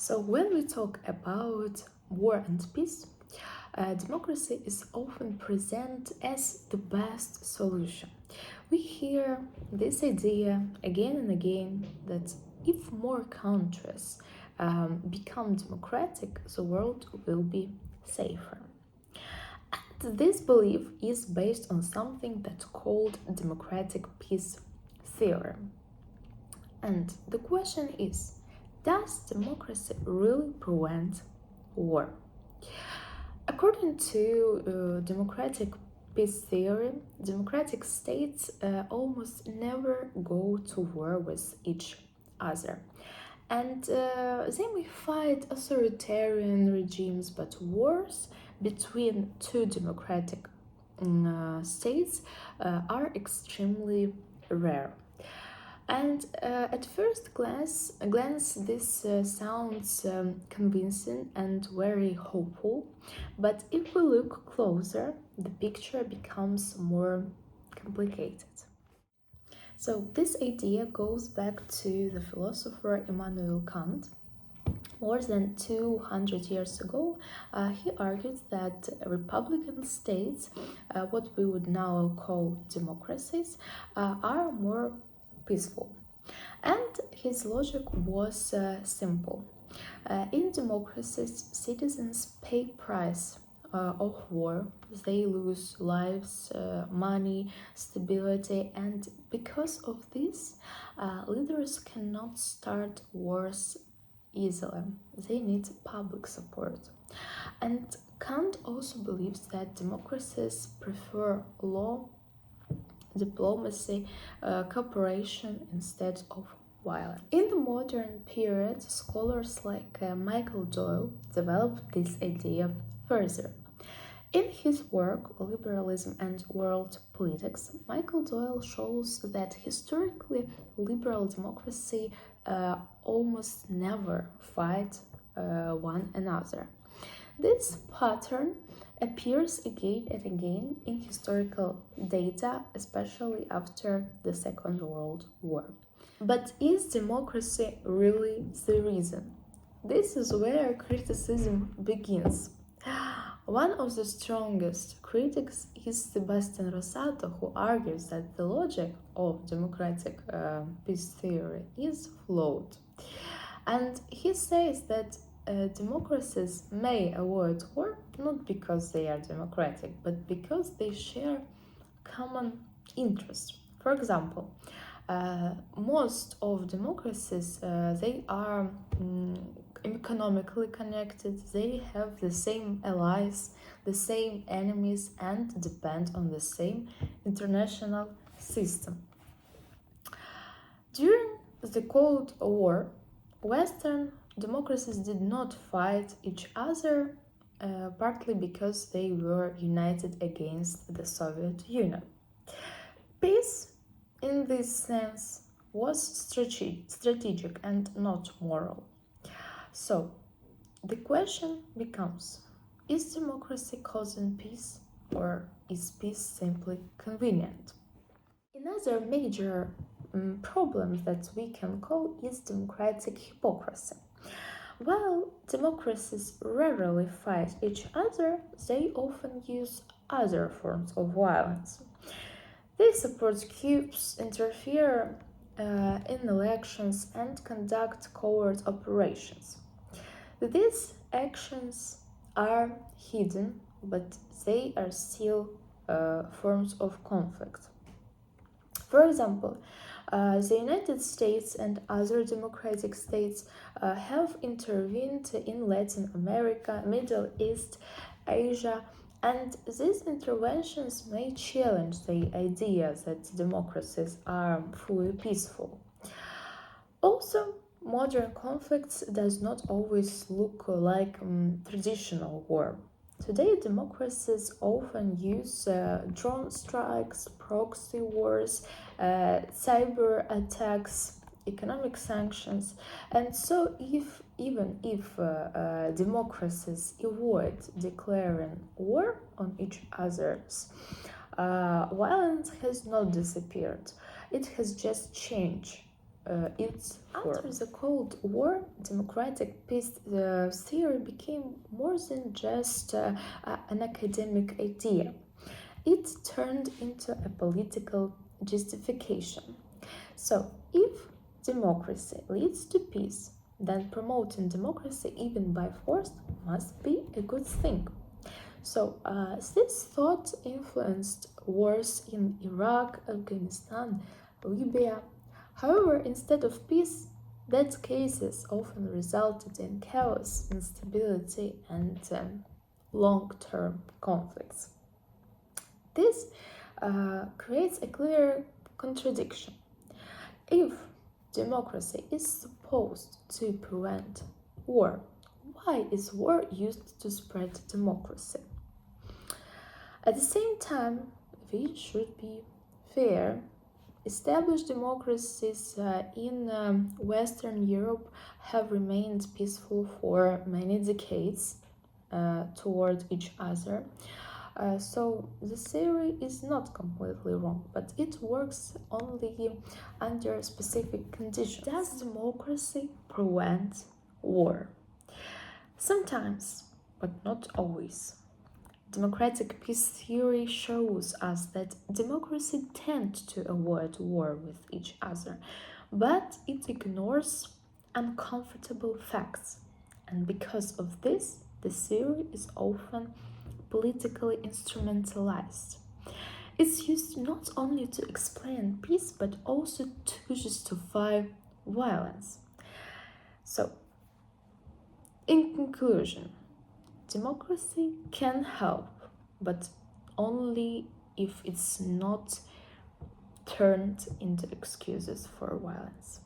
So when we talk about war and peace, democracy is often presented as the best solution. We hear this idea again and again that if more countries become democratic, the world will be safer. And this belief is based on something that's called democratic peace theory. And the question is, does democracy really prevent war? According to democratic peace theory, democratic states almost never go to war with each other. And they may fight authoritarian regimes, but wars between two democratic states are extremely rare. And at first glance this sounds convincing and very hopeful, but if we look closer, the picture becomes more complicated. So this idea goes back to the philosopher Immanuel Kant. More than 200 years ago, he argued that republican states, what we would now call democracies, are more peaceful. And his logic was simple. In democracies, citizens pay price of war. They lose lives, money, stability, and because of this, leaders cannot start wars easily. They need public support. And Kant also believes that democracies prefer law, diplomacy, cooperation instead of violence. In the modern period, scholars like Michael Doyle developed this idea further. In his work, Liberalism and World Politics, Michael Doyle shows that historically liberal democracy almost never fight one another. This pattern appears again and again in historical data, especially after the Second World War. But is democracy really the reason? This is where criticism begins. One of the strongest critics is Sebastian Rosato, who argues that the logic of democratic peace theory is flawed. And he says that democracies may avoid war not because they are democratic, but because they share common interests. For example, most of democracies they are economically connected. They have the same allies, the same enemies, and depend on the same international system. During the Cold War, Western democracies did not fight each other, partly because they were united against the Soviet Union. Peace, in this sense, was strategic and not moral. So, the question becomes, is democracy causing peace, or is peace simply convenient? Another major problem that we can call is democratic hypocrisy. While democracies rarely fight each other, they often use other forms of violence. They support coups, interfere in elections, and conduct covert operations. These actions are hidden, but they are still forms of conflict. For example, the United States and other democratic states have intervened in Latin America, Middle East, Asia, and these interventions may challenge the idea that democracies are fully peaceful. Also, modern conflicts does not always look like traditional war. Today, democracies often use drone strikes, proxy wars, cyber attacks, economic sanctions, and so even if democracies avoid declaring war on each other's, violence has not disappeared. It has just changed. its form. After the Cold War, democratic peace theory became more than just an academic idea. It turned into a political justification. So, if democracy leads to peace, then promoting democracy even by force must be a good thing. So, this thought influenced wars in Iraq, Afghanistan, Libya. However, instead of peace, that cases often resulted in chaos, instability, and long term conflicts. This creates a clear contradiction. If democracy is supposed to prevent war, why is war used to spread democracy? At the same time, we should be fair. Established democracies in Western Europe have remained peaceful for many decades toward each other. So the theory is not completely wrong, but it works only under specific conditions. Does democracy prevent war? Sometimes, but not always. Democratic peace theory shows us that democracy tends to avoid war with each other, but it ignores uncomfortable facts. And because of this, the theory is often politically instrumentalized. It's used not only to explain peace but also to justify violence. So, in conclusion, democracy can help, but only if it's not turned into excuses for violence.